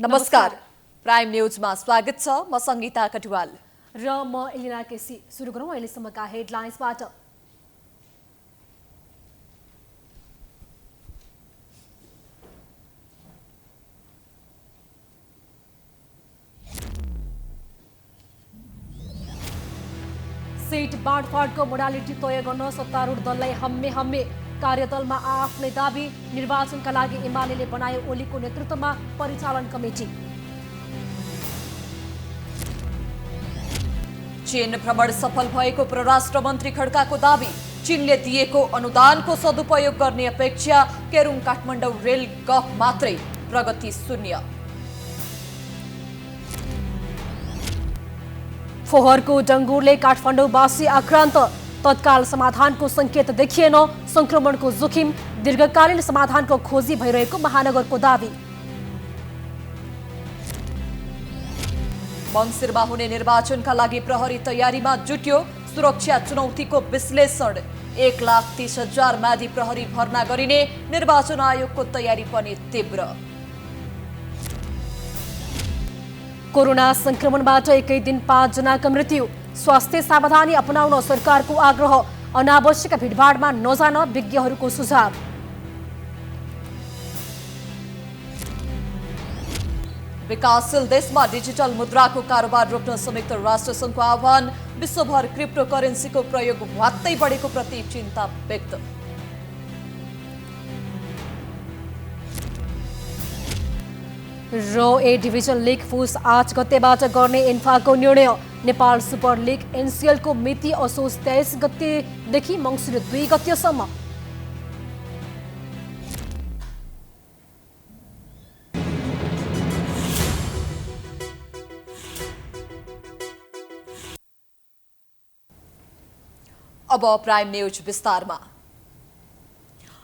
नमस्कार प्राइम न्यूजमा स्वागत छ। म संगीता कटुवाल र म एलिना केसी। सुरु गरौँ अहिलेसम्मका हेडलाइन्सबाट। सीट बाँडफाँडको मोडालिटी तय गर्न सत्तारूढ दललाई हम्मे कार्यदलमा आफ्नै दाबी। निर्वाचनका लागि एमाले बनायो ओलीको नेतृत्वमा परिचालन कमिटी। चीन भ्रमण सफल भएको परराष्ट्र मन्त्री खड्काको दाबी। चीनले दिएको अनुदानको सदुपयोग गर्ने अपेक्षा। केरुङ काठमाडौँ रेल गफ मात्रै, प्रगति शून्य। फोहोरको डङ्गुरले काठमाडौँवासी आक्रान्त। तत्काल समाधानको संकेत देखिएन। संक्रमणको जोखिम। दीर्घकालीन समाधानको खोजी भइरहेको महानगरको दाबी। मङ्सिरमा हुने निर्वाचनका लागि प्रहरी तयारीमा जुट्यो। सुरक्षा चुनौतीको विश्लेषण। 1,30,000 म्यादी प्रहरी भर्ना गरिने। निर्वाचन आयोगको तयारी पनि तीव्र। कोरोना संक्रमणबाट एकै दिन 5 जनाका मृत्यु। स्वास्थ्य सावधानी अपनाउन सरकारको आग्रह। अनावश्यक भिडभाडमा नजान विज्ञहरूको सुझाव। विकासशील देशमा डिजिटल मुद्राको कारोबार रोक्न संयुक्त राष्ट्र सङ्घको आह्वान। विश्वभर क्रिप्टो करेन्सीको प्रयोग ह्वात्तै बढेको प्रति चिन्ता व्यक्त। र ए डिभिजन लिग पुस 8 गतेबाट गर्ने इन्फाको निर्णय। नेपाल सुपर लिग एनसिएलको मिति असोज 23 गतेदेखि मङ्सिर 2 गतेसम्म। अब प्राइम न्यूज विस्तारमा।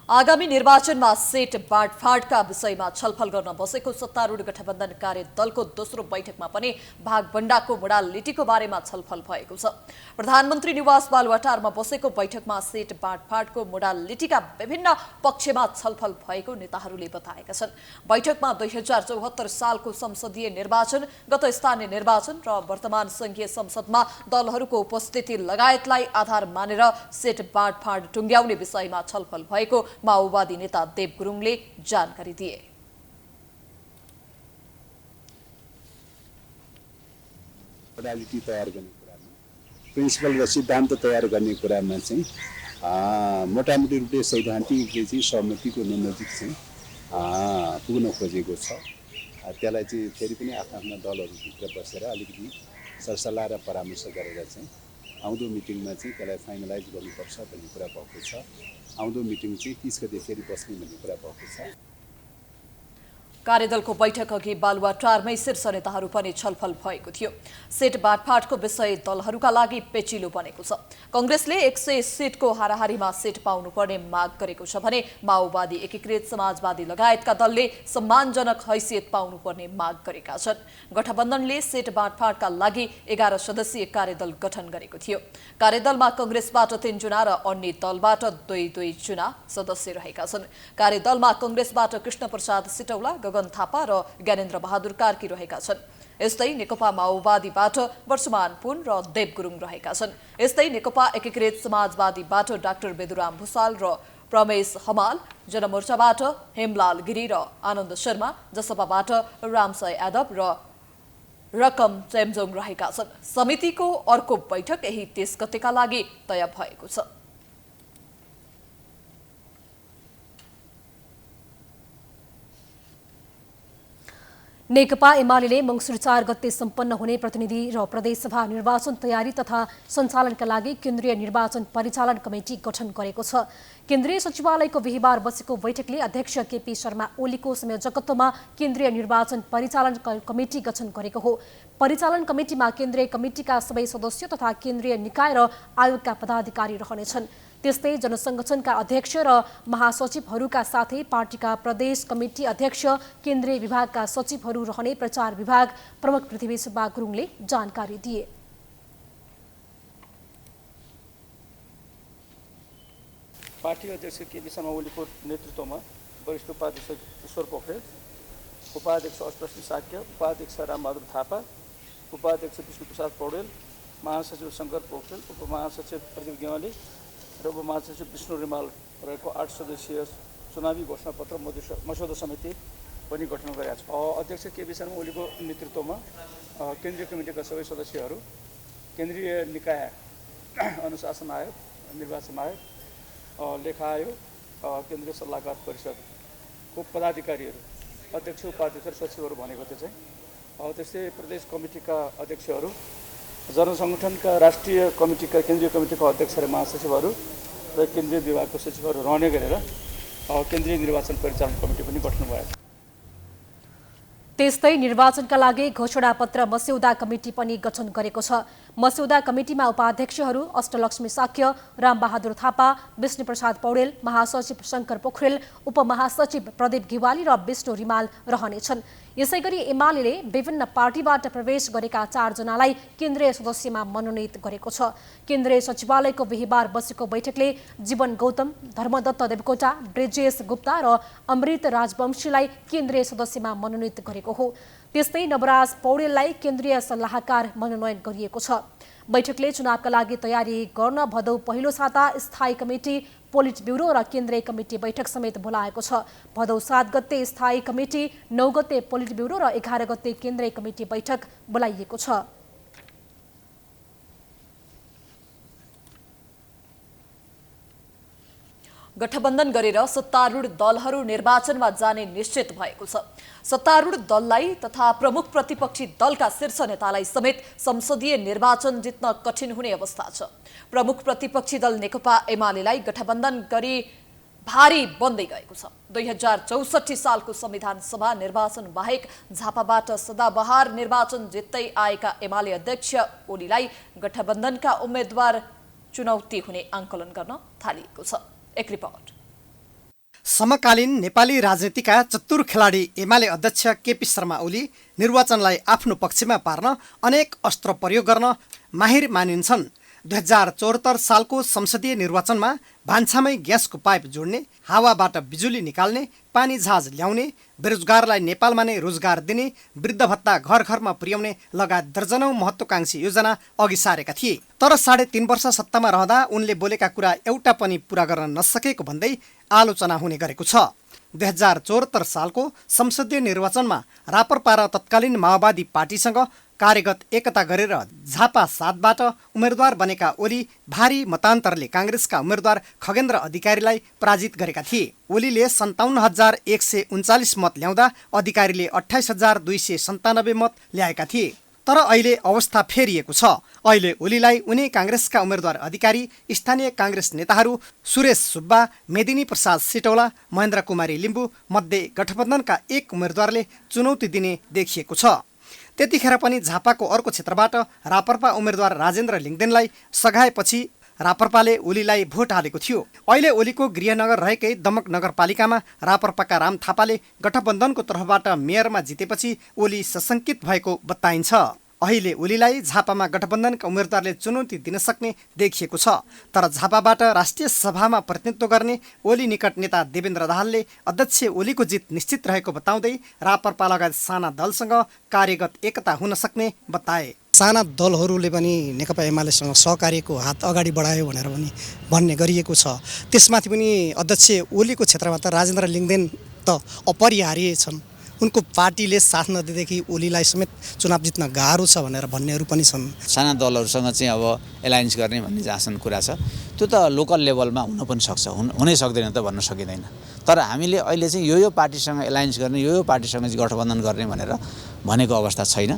आगामी निर्वाचनमा सीट बाँडफाँडका विषयमा छलफल गर्न बसेको सत्तारूढ गठबन्धन कार्यदलको दोस्रो बैठकमा पनि भागभण्डाको मोडालिटीको बारेमा छलफल भएको छ। प्रधानमन्त्री निवास बालुवाटारमा बसेको बैठकमा सीट बाँडफाँडको मोडालिटीका विभिन्न पक्षमा छलफल भएको नेताहरूले बताएका छन्। बैठकमा 2074 सालको संसदीय निर्वाचन, गत स्थानीय निर्वाचन र वर्तमान संघीय संसदमा दलहरूको उपस्थिति लगायतलाई आधार मानेर सीट बाँडफाँड टुङ्ग्याउने विषयमा छलफल भएको माओवादी नेता देव गुरुङले जानकारी दिए। मोडालिटी तयार गर्ने कुरामा, प्रिन्सिपल र सिद्धान्त तयार गर्ने कुरामा चाहिँ मोटामोटी रूपले सैद्धान्तिकले चाहिँ सहमतिको नजिक चाहिँ पुग्न खोजेको छ। त्यसलाई चाहिँ फेरि पनि आफ्ना दलहरूभित्र बसेर अलिकति सरसल्लाह र परामर्श गरेर चाहिँ आउँदो मिटिङमा चाहिँ त्यसलाई फाइनलाइज गर्नुपर्छ भन्ने कुरा भएको छ। आउँदो मिटिङ चाहिँ 30 गते फेरि बस्ने भन्ने कुरा भएको छ। कार्यदलको बैठक अघि बालुवाटारमै शीर्ष नेताहरू पनि छलफल भएको थियो। सीट बाँडफाँडको विषय दलहरूका लागि पेचिलो बनेको छ। कांग्रेसले 100 सीटको हाराहारीमा सीट पाउनुपर्ने माग गरेको छ भने माओवादी, एकीकृत समाजवादी लगायतका दलले सम्मानजनक हैसियत पाउनुपर्ने माग गरेका छन्। गठबन्धनले सीट बाँडफाँडका लागि 11 सदस्यीय कार्यदल गठन गरेको थियो। कार्यदलमा कांग्रेसबाट 3 जना र अन्य दलबाट 2 जना सदस्य रहेका छन्। कार्यदलमा कांग्रेसबाट कृष्णप्रसाद सिटौला, गगन थापा र ज्ञानेन्द्र बहादुर कार्की रहेका छन्। यस्तै नेकपा माओवादीबाट वर्षमान पुन र देव गुरुङ रहेका छन्। यस्तै नेकपा एकीकृत समाजवादीबाट डाक्टर बेदुराम भुसाल र प्रमेश हमाल, जनमोर्चाबाट हेमलाल गिरी र आनन्द शर्मा, जसपाबाट रामसाई यादव र रकम चेम्जोङ रहेका छन्। समितिको अर्को बैठक यही 30 गतेका लागि तय भएको छ। नेकपा एमाले मङ्सिर 4 गते सम्पन्न हुने प्रतिनिधि र प्रदेशसभा निर्वाचन तयारी तथा सञ्चालनका लागि केन्द्रीय निर्वाचन परिचालन कमिटी गठन गरेको छ। केन्द्रीय सचिवालयको बिहीबार बसेको बैठकले अध्यक्ष केपी शर्मा ओलीको संयोजकत्वमा केन्द्रीय निर्वाचन परिचालन कमिटी गठन गरेको हो। परिचालन कमिटीमा केन्द्रीय कमिटीका सबै सदस्य तथा केन्द्रीय निकाय र आयोगका पदाधिकारी रहनेछन्। त्यस्तै जनसंगठनका अध्यक्ष र महासचिवहरूका साथै पार्टीका प्रदेश कमिटी अध्यक्ष, केन्द्रीय विभागका सचिवहरू रहने प्रचार विभाग प्रमुख पृथ्वी सुब्बा गुरुङले जानकारी दिए। पार्टी अध्यक्ष केपी शर्मा ओलीको नेतृत्वमा वरिष्ठ उपाध्यक्ष ईश्वर पोखरेल, उपाध्यक्ष अष्टलक्ष्मी साक्य, उपाध्यक्ष रामबहादुर थापा, उपाध्यक्ष विष्णुप्रसाद पौडेल, महासचिव शङ्कर पोखरेल, उपमहासचिव प्रदीप गेवाली र उपमहासचिव विष्णु रिमाल रहेको 8 सदस्यीय चुनावी घोषणापत्र मस्यौदा समिति पनि गठन गरेका छ। अध्यक्ष केपी शर्मा ओलीको नेतृत्वमा केन्द्रीय कमिटीका सबै सदस्यहरू, केन्द्रीय निकाय अनुशासन आयोग, निर्वाचन आयोग, लेखा आयोग, केन्द्रीय सल्लाहकार परिषदको पदाधिकारीहरू, अध्यक्ष उपाध्यक्ष र सचिवहरू भनेको चाहिँ त्यस्तै प्रदेश कमिटीका अध्यक्षहरू, जनसङ्गठनका राष्ट्रिय कमिटीका केन्द्रीय कमिटीका अध्यक्ष र महासचिवहरू र केन्द्रीय विभागको सचिवहरू रहने गरेर केन्द्रीय निर्वाचन परिचालन कमिटी पनि गठन भएको छ। त्यस्तै निर्वाचनका लागि घोषणापत्र मस्यौदा कमिटी पनि गठन गरेको छ। मस्यौदा कमिटीमा उपाध्यक्षहरू अष्टलक्ष्मी साक्य, रामबहादुर थापा, विष्णुप्रसाद पौडेल, महासचिव शङ्कर पोखरेल, उपमहासचिव प्रदीप गेवाली र विष्णु रिमाल रहनेछन्। यसैगरी एमाले विभिन्न पार्टीबाट प्रवेश गरेका 4 जनालाई केन्द्रीय सदस्यमा मनोनित गरेको छ। केन्द्रीय सचिवालयको बिहिबार बसेको बैठकले जीवन गौतम, धर्मदत्त देवकोटा, ब्रिजेश गुप्ता र अमृत राजवंशीलाई केन्द्रीय सदस्यमा मनोनित गरेको हो। त्यस्तै नवराज पौडेललाई केन्द्रीय सल्लाहकार मनोनयन गरिएको छ। बैठकले चुनावका लागि तयारी गर्न भदौ पहिलो साता स्थायी कमिटी, पोलिट ब्युरो र केन्द्रीय कमिटी बैठक समेत बोलाएको छ। भदौ 7 गते स्थायी कमिटी, 9 गते पोलिट ब्युरो र 11 गते केन्द्रीय कमिटी बैठक बोलाइएको छ। गठबन्धन गरेर सत्तारूढ दलहरू निर्वाचनमा जाने निश्चित भएको छ। सत्तारूढ दललाई तथा प्रमुख प्रतिपक्षी दलका शीर्ष नेतालाई समेत संसदीय निर्वाचन जित्न कठिन हुने अवस्था छ। प्रमुख प्रतिपक्षी दल नेकपा एमालेलाई गठबन्धन गरी भारी बन्दै गएको छ। 2064 सालको संविधान सभा निर्वाचन बाहेक झापाबाट सदाबहार निर्वाचन जित्दै आएका एमाले अध्यक्ष ओलीलाई गठबन्धनका उम्मेद्वार चुनौती हुने आंकलन गर्न थालिएको छ। एक रिपोर्ट। समकालीन नेपाली राजनीतिका चतुर खेलाडी एमाले अध्यक्ष केपी शर्मा ओली निर्वाचनलाई आफ्नो पक्षमा पार्न अनेक अस्त्र प्रयोग गर्न माहिर मानिन्छन्। 2074 सालको संसदीय निर्वाचनमा भान्सामै ग्यासको पाइप जोड्ने, हावाबाट बिजुली निकाल्ने, पानी जहाज ल्याउने, बेरोजगारलाई नेपालमा नै रोजगार दिने, वृद्ध भत्ता घर घरमा पुर्याउने लगायत दर्जनौं महत्त्वकांक्षी योजना अघि सारेका थिए। तर 3.5 वर्ष सत्तामा रहँदा उनले बोलेका कुरा एउटा पनि पूरा गर्न नसकेको भन्दै आलोचना हुने गरेको छ। 2074 सालको संसदीय निर्वाचनमा राप्रपा र तत्कालीन माओवादी पार्टीसँग कार्यगत एकता गरेर झापा 7बाट उम्मेद्वार बनेका ओली भारी मतान्तरले काङ्ग्रेसका उम्मेद्वार खगेन्द्र अधिकारीलाई पराजित गरेका थिए। ओलीले 57,139 मत ल्याउँदा अधिकारीले 28,297 मत ल्याएका थिए। तर अहिले अवस्था फेरिएको छ। अहिले ओलीलाई उनी काङ्ग्रेसका उम्मेद्वार अधिकारी, स्थानीय काङ्ग्रेस नेताहरू सुरेश सुब्बा, मेदिनी प्रसाद सिटौला, महेन्द्र कुमारी लिम्बू मध्ये गठबन्धनका एक उम्मेद्वारले चुनौती दिने देखिएको छ। त्यतिखेर पनि झापाको अर्को क्षेत्रबाट राप्रपा उम्मेद्वार राजेन्द्र लिङदेनलाई सघाएपछि राप्रपाले ओलीलाई भोट हालेको थियो। अहिले ओलीको गृहनगर रहेकै दमक नगरपालिकामा राप्रपाका राम थापाले गठबन्धनको तर्फबाट मेयरमा जितेपछि ओली सशङ्कित भएको बताइन्छ। अहिले ओलीलाई झापामा गठबन्धनका उम्मेद्वारले चुनौती दिन सक्ने देखिएको छ। तर झापाबाट राष्ट्रिय सभामा प्रतिनिधित्व गर्ने ओली निकट नेता देवेन्द्र दाहालले अध्यक्ष ओलीको जित निश्चित रहेको बताउँदै राप्रपा लगायत साना दलसँग कार्यगत एकता हुन सक्ने बताए। साना दलहरूले पनि नेकपा एमालेसँग सहकार्यको हात अगाडि बढायो भनेर पनि भन्ने गरिएको छ। त्यसमाथि पनि अध्यक्ष ओलीको क्षेत्रमा त राजेन्द्र लिङदेन त अपरिहार्य छन्। उनको पार्टीले साथ नदिँदेखि ओलीलाई समेत चुनाव जित्न गाह्रो छ भनेर भन्नेहरू पनि छन्। साना दलहरूसँग चाहिँ अब एलायन्स गर्ने भन्ने जहाँसम्म कुरा छ त्यो त लोकल लेभलमा हुन पनि सक्छ, हुनै सक्दैन त भन्न सकिँदैन। तर हामीले अहिले चाहिँ यो पार्टीसँग एलायन्स गर्ने, यो पार्टीसँग चाहिँ गठबन्धन गर्ने भनेर भनेको अवस्था छैन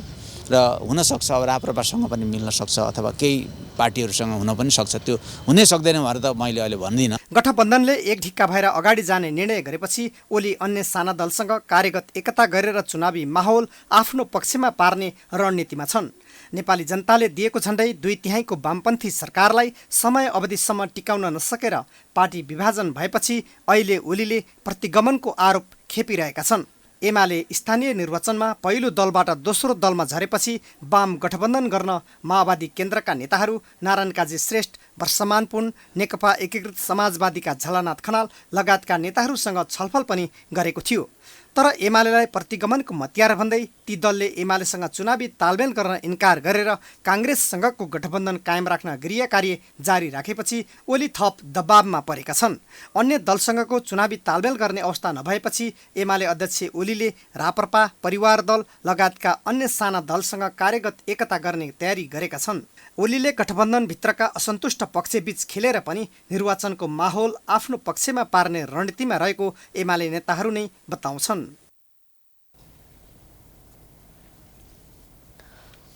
र हुनसक्छ अब राप्रपासँग पनि मिल्न सक्छ अथवा केही पार्टीहरूसँग हुन पनि सक्छ। त्यो हुनै सक्दैन भनेर त मैले अहिले भन्दिनँ। गठबन्धनले एक ढिक्का भएर अगाडि जाने निर्णय गरेपछि ओली अन्य साना दलसँग कार्यगत एकता गरेर चुनावी माहौल आफ्नो पक्षमा पार्ने रणनीतिमा छन्। नेपाली जनताले दिएको झण्डै 2/3 वामपन्थी सरकारलाई समय अवधिसम्म टिकाउन नसकेर पार्टी विभाजन भएपछि अहिले ओलीले प्रतिगमनको आरोप खेपिरहेका छन्। एमाले स्थानीय निर्वाचनमा पहिलो दलबाट दोस्रो दलमा झरेपछि वाम गठबन्धन गर्न माओवादी केन्द्रका नेताहरू नारायण काजी श्रेष्ठ, वर्षमान पुन, नेकपा एकीकृत समाजवादीका झलनाथ खनाल लगायतका नेताहरूसँग छलफल पनि गरेको थियो। तर एमालेलाई प्रतिगमनको मतियार भन्दै ती दलले एमालेसँग चुनावी तालमेल गर्न इन्कार गरेर काङ्ग्रेससँगको गठबन्धन कायम राख्न गृह कार्य जारी राखेपछि ओली थप दबावमा परेका छन्। अन्य दलसँगको चुनावी तालमेल गर्ने अवस्था नभएपछि एमाले अध्यक्ष ओलीले राप्रपा, परिवार दल लगायतका अन्य साना दलसँग कार्यगत एकता गर्ने तयारी गरेका छन्। ओलीले गठबन्धनभित्रका असन्तुष्ट पक्षबीच खेलेर पनि निर्वाचनको माहौल आफ्नो पक्षमा पार्ने रणनीतिमा रहेको एमाले नेताहरू नै बताउँछन्।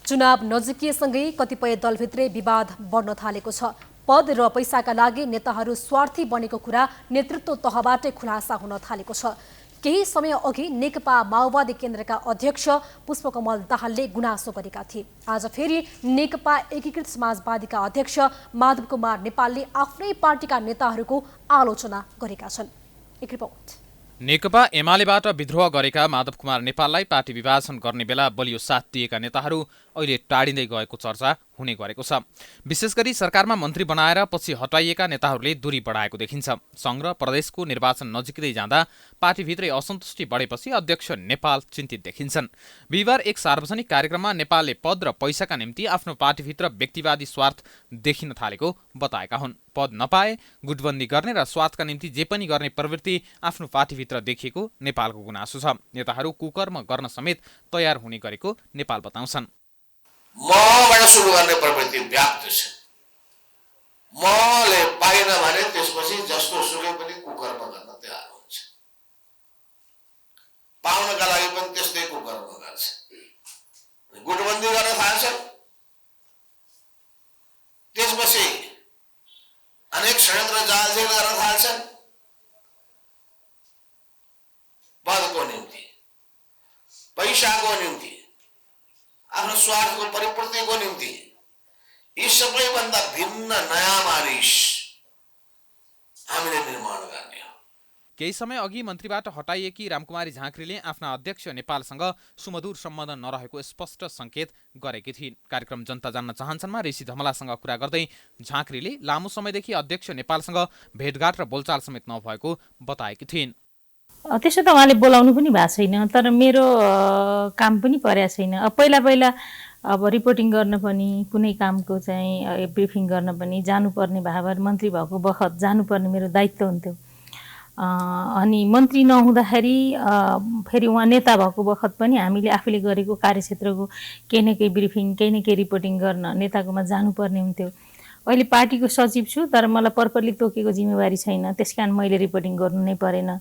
चुनाव नजिकिएसँगै कतिपय दलभित्रै विवाद बढ्न थालेको छ। पद र पैसाका लागि नेताहरू स्वार्थी बनेको कुरा नेतृत्व तहबाटै खुलासा हुन थालेको छ। केही समय अघि नेकपा माओवादी केन्द्रका अध्यक्ष पुष्पकमल दाहालले गुनासो गरेका थिए। आज फेरि नेकपा एकीकृत समाजवादीका अध्यक्ष माधव कुमार नेपालले आफ्नै पार्टीका नेताहरूको आलोचना गरेका छन्। एक रिपोर्ट। नेकपा एमालेबाट विद्रोह गरेका माधव कुमार नेपाललाई पार्टी विभाजन गर्ने बेला बलियो साथ दिएका नेताहरू अहिले टाढिँदै गएको चर्चा हुने गरेको छ। विशेष गरी सरकारमा मन्त्री बनाएर पछि हटाइएका नेताहरूले दूरी बढाएको देखिन्छ। सङ्घ र प्रदेशको निर्वाचन नजिकै जाँदा पार्टीभित्रै असन्तुष्टि बढेपछि अध्यक्ष नेपाल चिन्तित देखिन्छन्। बिहिबार एक सार्वजनिक कार्यक्रममा नेपालले पद र पैसाका निम्ति आफ्नो पार्टीभित्र व्यक्तिवादी स्वार्थ देखिन थालेको बताएका हुन्। पद नपाए गुटबन्दी गर्ने र स्वार्थका निम्ति जे पनि गर्ने प्रवृत्ति आफ्नो पार्टीभित्र देखिएको नेपालको गुनासो छ। नेताहरू कुकर्म गर्न समेत तयार हुने गरेको नेपाल बताउँछन्। मबाट सुरु गर्ने प्रवृत्ति व्याप्त छ। मले पाइन भने त्यसपछि जस्तो सुकै पनि कुकर्म गर्न तयार हुन्छ। पाउनका लागि पनि त्यस्तै कुकर्म गर्छ। गुटबन्दी गर्न थाल्छ। त्यसपछि अनेक षड्यन्त्र जालझेल गर्न थाल्छन्। पदको निम्ति, पैसाको निम्ति, आफ्नो स्वार्थको परिपूर्तिको निम्ति यी सबैभन्दा भिन्न नयाँ मानिस हामीले निर्माण गर्ने हो। केही समय अघि मन्त्रीबाट हटाइएकी रामकुमारी झाँक्रीले आफ्ना अध्यक्ष नेपालसँग सुमधुर सम्बन्ध नरहेको स्पष्ट सङ्केत गरेकी थिइन्। कार्यक्रम जनता जान्न चाहन्छन्मा ऋषि धमलासँग कुरा गर्दै झाँक्रीले लामो समयदेखि अध्यक्ष नेपालसँग भेटघाट र बोलचाल समेत नभएको बताएकी थिइन्। त्यसो त उहाँले बोलाउनु पनि भएको छैन, तर मेरो काम पनि परेको छैन। पहिला अब रिपोर्टिङ गर्न पनि, कुनै कामको चाहिँ ब्रिफिङ गर्न पनि जानुपर्ने भए मन्त्री भएको बखत जानुपर्ने मेरो दायित्व हुन्थ्यो। अनि मन्त्री नहुँदाखेरि फेरि उहाँ नेता भएको बखत पनि हामीले आफूले गरेको कार्यक्षेत्रको केही न केही ब्रिफिङ, केही न केही रिपोर्टिङ गर्न नेताकोमा जानुपर्ने हुन्थ्यो। अहिले पार्टीको सचिव छु, तर मलाई पर्परली तोकेको जिम्मेवारी छैन, त्यसकारण मैले रिपोर्टिङ गर्नु नै परेन।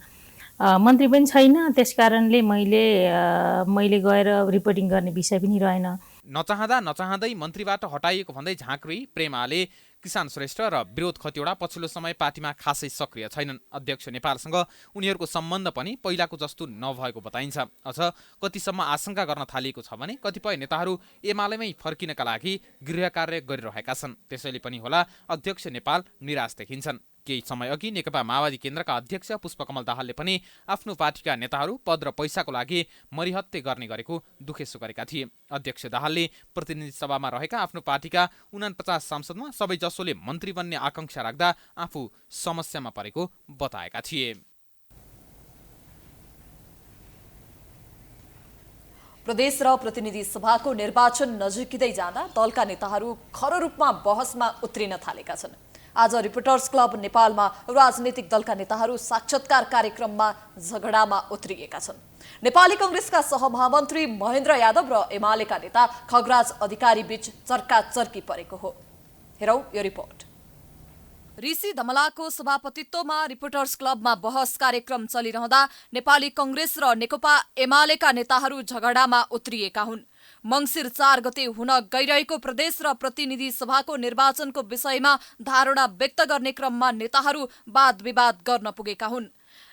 मन्त्री पनि छैन, त्यसकारणले मैले गएर रिपोर्टिङ गर्ने विषय पनि रहेन। नचाहँदै मन्त्रीबाट हटाइएको भन्दै झाँक्री, प्रेमाले, किसान श्रेष्ठ र विरोध खतिवडा पछिल्लो समय पार्टीमा खासै सक्रिय छैनन्। अध्यक्ष नेपालसँग उनीहरूको सम्बन्ध पनि पहिलाको जस्तो नभएको बताइन्छ। अझ कतिसम्म आशंका गर्न थालिएको छ भने कतिपय नेताहरू एमालेमै फर्किनका लागि गृह कार्य गरिरहेका छन्। त्यसैले पनि होला अध्यक्ष नेपाल निराश देखिन्छन्। केही समय अघि नेकपा माओवादी केन्द्रका अध्यक्ष पुष्पकमल दाहालले पनि आफ्नो पार्टीका नेताहरू पद र पैसाको लागि मरिहत्ते गर्ने गरेको दुखेसो गरेका थिए। अध्यक्ष दाहालले प्रतिनिधि सभामा रहेका आफ्नो पार्टीका 49 सांसदमा सबैजसोले मन्त्री बन्ने आकांक्षा राख्दा आफू समस्यामा परेको बताएका थिए। प्रदेश र प्रतिनिधि सभाको निर्वाचन नजिकिँदै जाँदा दलका नेताहरू खरो रूपमा बहसमा उत्रिन थालेका छन्। आज रिपोर्टर्स क्लब नेपालमा राजनीतिक दलका नेताहरू साक्षात्कार कार्यक्रममा झगडामा उत्रिएका छन्। नेपाली कांग्रेसका सहमहामन्त्री महेन्द्र यादव र एमालेका नेता खगराज अधिकारी बीच चर्काचर्की परेको हो। हेरौं यो रिपोर्ट। ऋषि धमलाको सभापतित्वमा रिपोर्टर्स क्लबमा बहस कार्यक्रम चलिरहँदा नेपाली कांग्रेस र नेकपा एमालेका नेताहरू झगडामा उत्रिएका हुन्। मंसिर 4 गते हुन गइरहेको प्रदेश र प्रतिनिधि सभाको निर्वाचनको विषयमा धारणा व्यक्त गर्ने क्रममा नेताहरू वाद विवाद गर्न पुगेका हुन्।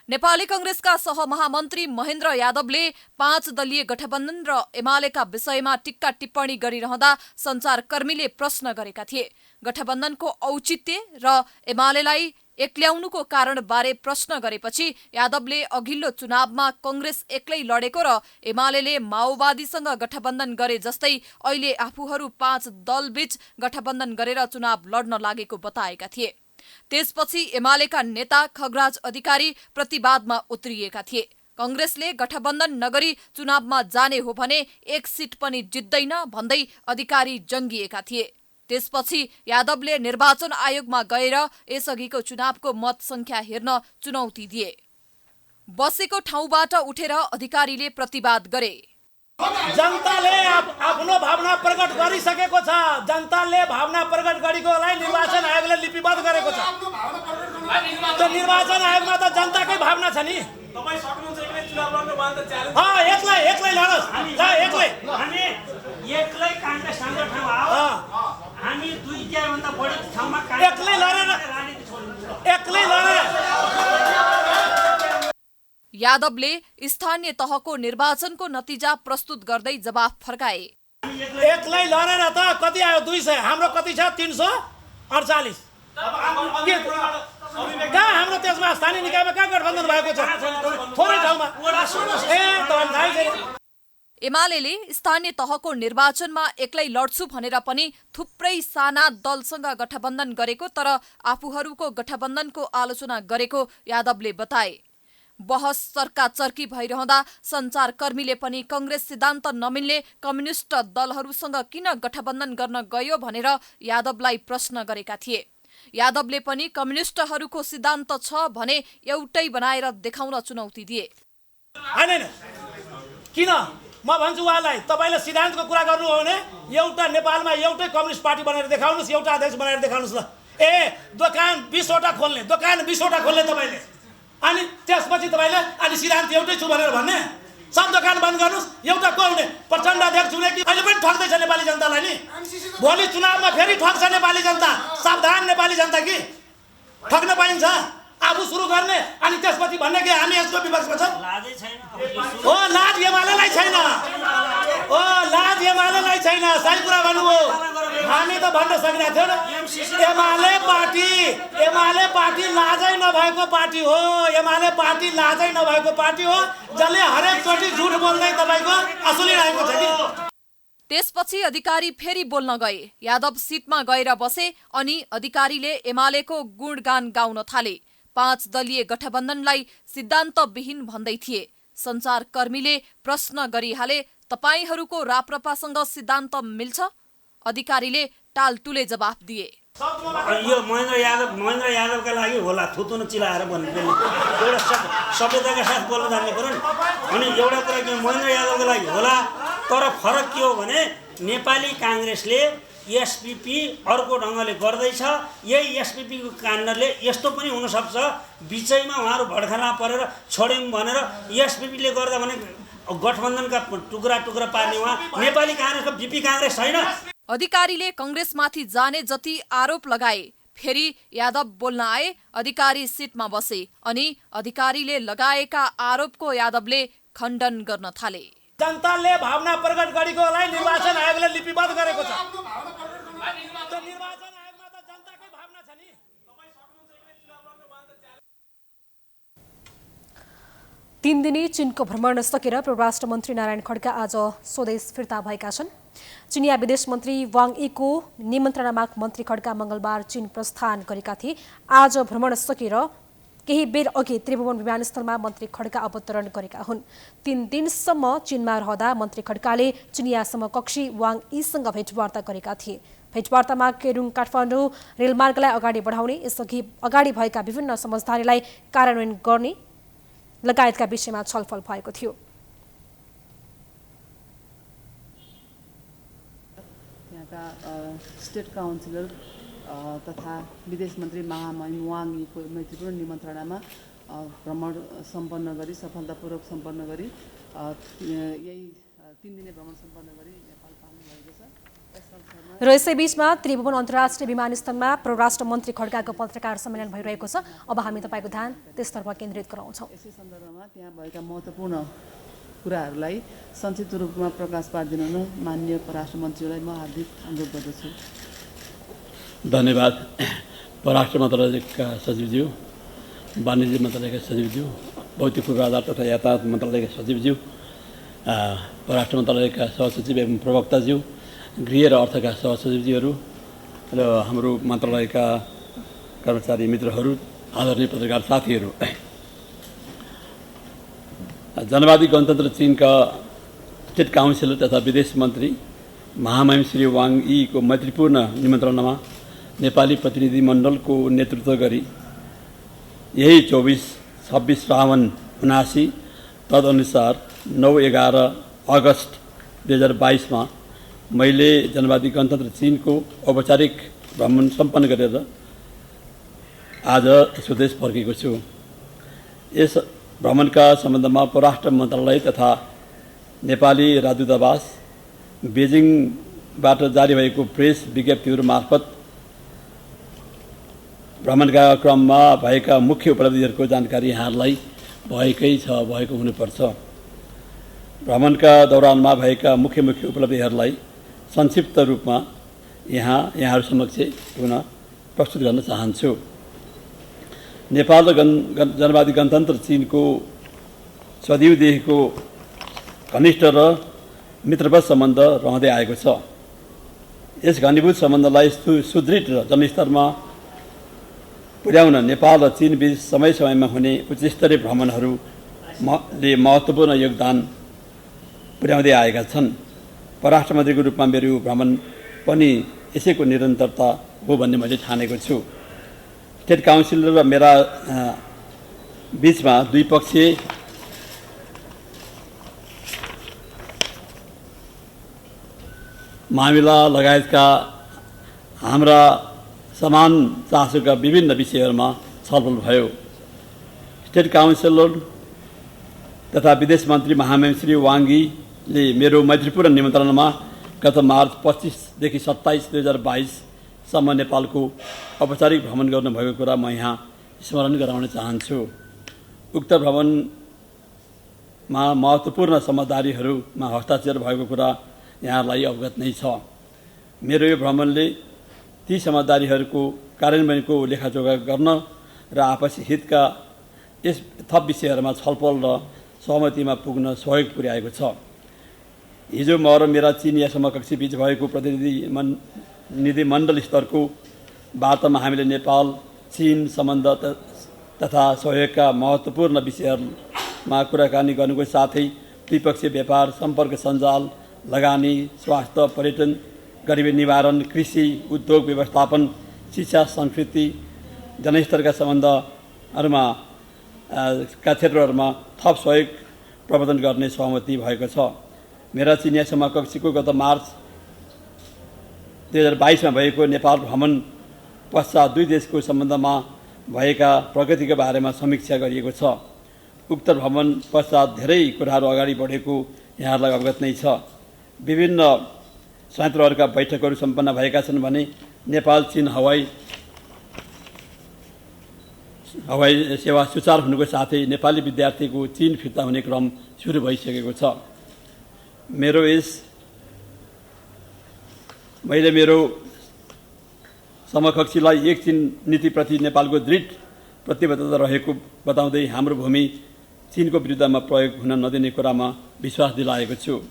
नेपाली कांग्रेसका सहमहामन्त्री महेन्द्र यादवले 5 दलीय गठबन्धन र एमालेका विषयमा टिक्का टिप्पणी गरिरहँदा सञ्चारकर्मीले प्रश्न गरेका थिए। गठबन्धनको औचित्य र एमालेलाई एक्ल्याउनुको कारणबारे प्रश्न गरेपछि यादवले अघिल्लो चुनावमा कांग्रेस एक्लै लडेको र एमाले माओवादीसँग गठबन्धन गरे जस्तै अहिले आफूहरू 5 दलबीच गठबन्धन गरेर चुनाव लड्न लागेको बताएका थिए। त्यसपछि एमालेका नेता खगराज अधिकारी प्रतिवादमा उत्रिएका थिए। कांग्रेसले गठबन्धन नगरी चुनावमा जाने हो भने 1 सिट पनि जित्दैन भन्दै अधिकारी जंगिएका थिए। त्यसपछि यादवले निर्वाचन आयोगमा गएर यसअघिको चुनावको मत संख्या हेर्न चुनौती दिए। बसेको ठाउँबाट उठेर अधिकारीले प्रतिवाद गरे। जनताले आफ्नो भावना प्रकट गरिसकेको छ। जनताले भावना प्रकट गरेकोलाई निर्वाचन आयोगले लिपिबद्ध गरेको छ। त्यो निर्वाचन आयोगमा त जनताकै भावना छ नि। तपाई सक्नुहुन्छ एक्लै चुनाव लड्नु भन्दा च्यालेन्ज। एक्लै लडोस्। हामी एक्लै कांग्रेस हाम्रो ठाउँ आओ। हामी 2 भन्दा बढी ठाउँमा एक्लै लडेर यादवले स्थानीय तहको निर्वाचनको नतिजा प्रस्तुत गर्दै जवाफ फर्काए। एक्लै लडेर त कति आयो 200, हाम्रो कति छ 348। कहाँ हाम्रो त्यसमा स्थानीय निकायमा कहाँ गठबन्धन भएको छ? थोरै ठाउँमा। एमाले स्थानीय तहको निर्वाचनमा एक्लै लड्छु भनेर पनि थुप्रै साना दलसँग गठबन्धन गरेको तर आफूहरूको गठबन्धनको आलोचना गरेको यादवले बताए। बहस चर्काचर्की भइरहँदा सञ्चारकर्मीले पनि कांग्रेस सिद्धान्त नमिल्ने कम्युनिस्ट दलहरूसँग किन गठबन्धन गर्न गयो भनेर यादवलाई प्रश्न गरेका थिए। यादवले पनि कम्युनिस्टहरूको सिद्धान्त छ भने एउटै बनाएर देखाउन चुनौती दिए। हैन किन म भन्छु उहाँलाई, तपाईले सिद्धान्तको कुरा गर्नु हो भने एउटा नेपालमा एउटै कम्युनिस्ट पार्टी बनाएर देखाउनुस्, एउटा अध्यक्ष बनाएर देखाउनुस् ल। दोकान 20 वटा खोल्ने तपाईले, अनि त्यसपछि तपाईले अनि सिद्धान्त एउटै छु भनेर भन्ने। सब दोकान बन्द गर्नुस्, एउटा को हुने? प्रचण्ड अध्यक्ष हुने कि अहिले पनि ठग्दैछ नेपाली जनतालाई नि? भोलि चुनावमा फेरि ठग्छ नेपाली जनता। सावधान नेपाली जनता कि ठग्न पाइन्छ। आफू सुरु गर्ने अनि त्यसपछि भन्ने कि हामी यसको विपक्षमा छौँ। लाज एमालेलाई छैन। सही कुरा भन्नुभयो। हामी त भन्न सकिरहेको थियौँ न। एमाले पार्टी लाजै नभएको पार्टी हो। जसले हरेक चोटि झुट बोल्दै तपाईँको असुलिरहेको छ कि। त्यसपछि अधिकारी फेरि बोल्न गए। यादव सिटमा गएर बसे अनि अधिकारीले एमालेको गुणगान गाउन थाले। 5 दलीय गठबन्धनलाई सिद्धान्तविहीन भन्दै थिए। सञ्चारकर्मीले प्रश्न गरिहाले, तपाईहरूको राप्रपासँग सिद्धान्त मिल्छ? अधिकारीले टालटुले जवाफ दिए। यो महेन्द्र यादवका लागि होला थुतुन चिलाएर भन्नु पर्ने। एउटा सभ्यताका साथ बोल्न जान्ने कुरो नि। अनि एउटा कुरा के महेन्द्र यादवका लागि होला, तर फरक के हो भने नेपाली कांग्रेसले एसपीपी अर्को ढङ्गले गर्दैछ। यही एसपीपीको कारणले यस्तो पनि हुनसक्छ बिचैमा उहाँहरू भड्खाला परेर छोड्यौँ भनेर एसपीपीले गर्दा भने गठबन्धनका टुक्रा पार्ने उहाँ नेपाली कांग्रेसको बीपी कांग्रेस छैन। अधिकारीले कांग्रेसमाथि जाने जति आरोप लगाए। फेरि यादव बोल्न आए। अधिकारी सिटमा बसे अनि अधिकारीले लगाएका आरोपको यादवले खण्डन गर्न थाले। जनताले भावना प्रकट गरेकोलाई निर्वाचन आयोगले लिपिबद्ध गरेको छ। निर्वाचन आयोगमा त जनताकै भावना छ नि। तीन दिने चीनको भ्रमण सकेर परराष्ट्र मन्त्री नारायण खड्का आज स्वदेश फिर्ता भएका छन्। चिनिया विदेश मन्त्री वाङ यीको निमन्त्रणामा मन्त्री खड्का मंगलबार चीन प्रस्थान गरेका थिए। आज भ्रमण सकेर केही बेर अघि त्रिभुवन विमानस्थलमा मन्त्री खड्का अवतरण गरेका हुन्। 3 दिनसम्म चीनमा रहँदा मन्त्री खड्काले चिनिया समकक्षी वाङ यीसँग भेटवार्ता गरेका थिए। भेटवार्तामा केरुङ काठमाडौँ रेलमार्गलाई अगाडि बढाउने, यसअघि अगाडि भएका विभिन्न समझदारीलाई कार्यान्वयन गर्ने लगायतका विषयमा छलफल भएको थियो। त्यहाँका स्टेट काउन्सिलर तथा विदेश मन्त्री महामहिम वाङ यीको मैत्रीपूर्ण निमन्त्रणामा भ्रमण सम्पन्न गरी सफलतापूर्वक सम्पन्न गरी यही 3 दिने भ्रमण सम्पन्न गरी नेपाल पाल्नु भएको छ। र यसैबीचमा त्रिभुवन अन्तर्राष्ट्रिय विमानस्थलमा परराष्ट्र मन्त्री खड्काको पत्रकार सम्मेलन भइरहेको छ। अब हामी तपाईँको ध्यान त्यसतर्फ केन्द्रित गराउँछौँ। यसै सन्दर्भमा त्यहाँ भएका महत्त्वपूर्ण कुराहरूलाई संक्षिप्त रूपमा प्रकाश पारिदिन माननीय परराष्ट्र मन्त्रीलाई म हार्दिक अनुरोध गर्दछु। धन्यवाद। परराष्ट्र मन्त्रालयका सचिवज्यू, वाणिज्य मन्त्रालयका सचिवज्यू, भौतिक पूर्वाधार तथा यातायात मन्त्रालयका सचिवज्यू, परराष्ट्र मन्त्रालयका सहसचिव एवं प्रवक्ताज्यू, गृह र अर्थका सहसचिवज्यूहरू र हाम्रो मन्त्रालयका कर्मचारी मित्रहरू, आदरणीय पत्रकार साथीहरू, जनवादी गणतन्त्र चीनका स्टेट काउन्सिलर तथा विदेश मन्त्री महामहिम श्री वाङ यीको मैत्रीपूर्ण निमन्त्रणामा नेपाली प्रतिनिधिमण्डलको नेतृत्व गरी यही 24, 26 श्रावण 79 तदनुसार 9-11 अगस्त 2022 मैले जनवादी गणतन्त्र चीनको औपचारिक भ्रमण सम्पन्न गरेर आज स्वदेश फर्केको छु। यस भ्रमणका सम्बन्धमा परराष्ट्र मन्त्रालय तथा नेपाली राजदूतावास बेजिङबाट जारी भएको प्रेस विज्ञप्तिहरू मार्फत भ्रमणका क्रममा भएका मुख्य उपलब्धिहरूको जानकारी यहाँहरूलाई भएको हुनुपर्छ। भ्रमणका दौरानमा भएका मुख्य उपलब्धिहरूलाई संक्षिप्त रूपमा यहाँहरू समक्ष पुनः प्रस्तुत गर्न चाहन्छु। नेपाल र जनवादी गणतन्त्र चीनको सदियौँदेखिको घनिष्ठ र मित्रवत सम्बन्ध रहँदै आएको छ। यस घनीभूत सम्बन्धलाई सुदृढ र जनस्तरमा पुर्याउन नेपाल र चीन बीच समय समयमा हुने उच्चस्तरीय भ्रमणहरूले महत्त्वपूर्ण योगदान पुर्याउँदै आएका छन्। परराष्ट्र मन्त्रीको रूपमा मेरो भ्रमण पनि यसैको निरन्तरता हो भन्ने मैले ठानेको छु। स्टेट काउन्सिल र मेरा बीचमा द्विपक्षीय मामिला लगायतका हाम्रा समान चासोका विभिन्न विषयहरूमा छलफल भयो। स्टेट काउन्सिलर तथा विदेश मन्त्री महामहिम श्री वाङ यीले मेरो मैत्रीपूर्ण निमन्त्रणामा गत मार्च 25देखि 27, 2022 सम्म नेपालको औपचारिक भ्रमण गर्नुभएको कुरा म यहाँ स्मरण गराउन चाहन्छु। उक्त भ्रमणमा महत्त्वपूर्ण समझदारीहरूमा हस्ताक्षर भएको कुरा यहाँहरूलाई अवगत नै छ। मेरो यो भ्रमणले ती समझदारीहरूको कार्यान्वयनको लेखाजोखा गर्न र आपसी हितका यस थप विषयहरूमा छलफल र सहमतिमा पुग्न सहयोग पुर्याएको छ। हिजो म र मेरा चिनिया समकक्षी बीच भएको प्रतिनिधिमण्डल स्तरको वार्तामा हामीले नेपाल चीन सम्बन्ध तथा सहयोगका महत्त्वपूर्ण विषयहरूमा कुराकानी गर्नुको साथै द्विपक्षीय व्यापार, सम्पर्क सञ्जाल, लगानी, स्वास्थ्य, पर्यटन, गरिबी निवारण, कृषि, उद्योग व्यवस्थापन, शिक्षा, संस्कृति, जनस्तरका सम्बन्धहरूमा का क्षेत्रहरूमा थप सहयोग प्रवर्धन गर्ने सहमति भएको छ। मेरा चिनिया समकक्षीको गत मार्च 2022 भएको नेपाल भ्रमण पश्चात दुई देशको सम्बन्धमा भएका प्रगतिका बारेमा समीक्षा गरिएको छ। उक्त भ्रमण पश्चात धेरै कुराहरू अगाडि बढेको यहाँहरूलाई अवगत नै छ। विभिन्न संयन्त्रहरूका बैठकहरू सम्पन्न भएका छन् भने नेपाल चीन हवाई सेवा सुचारू हुनुको साथै नेपाली विद्यार्थीको चीन फिर्ता हुने क्रम सुरु भइसकेको छ। मैले मेरो समकक्षीलाई एक चीन नीतिप्रति नेपालको दृढ प्रतिबद्धता रहेको बताउँदै हाम्रो भूमि चीनको विरुद्धमा प्रयोग हुन नदिने कुरामा विश्वास दिलाएको छु।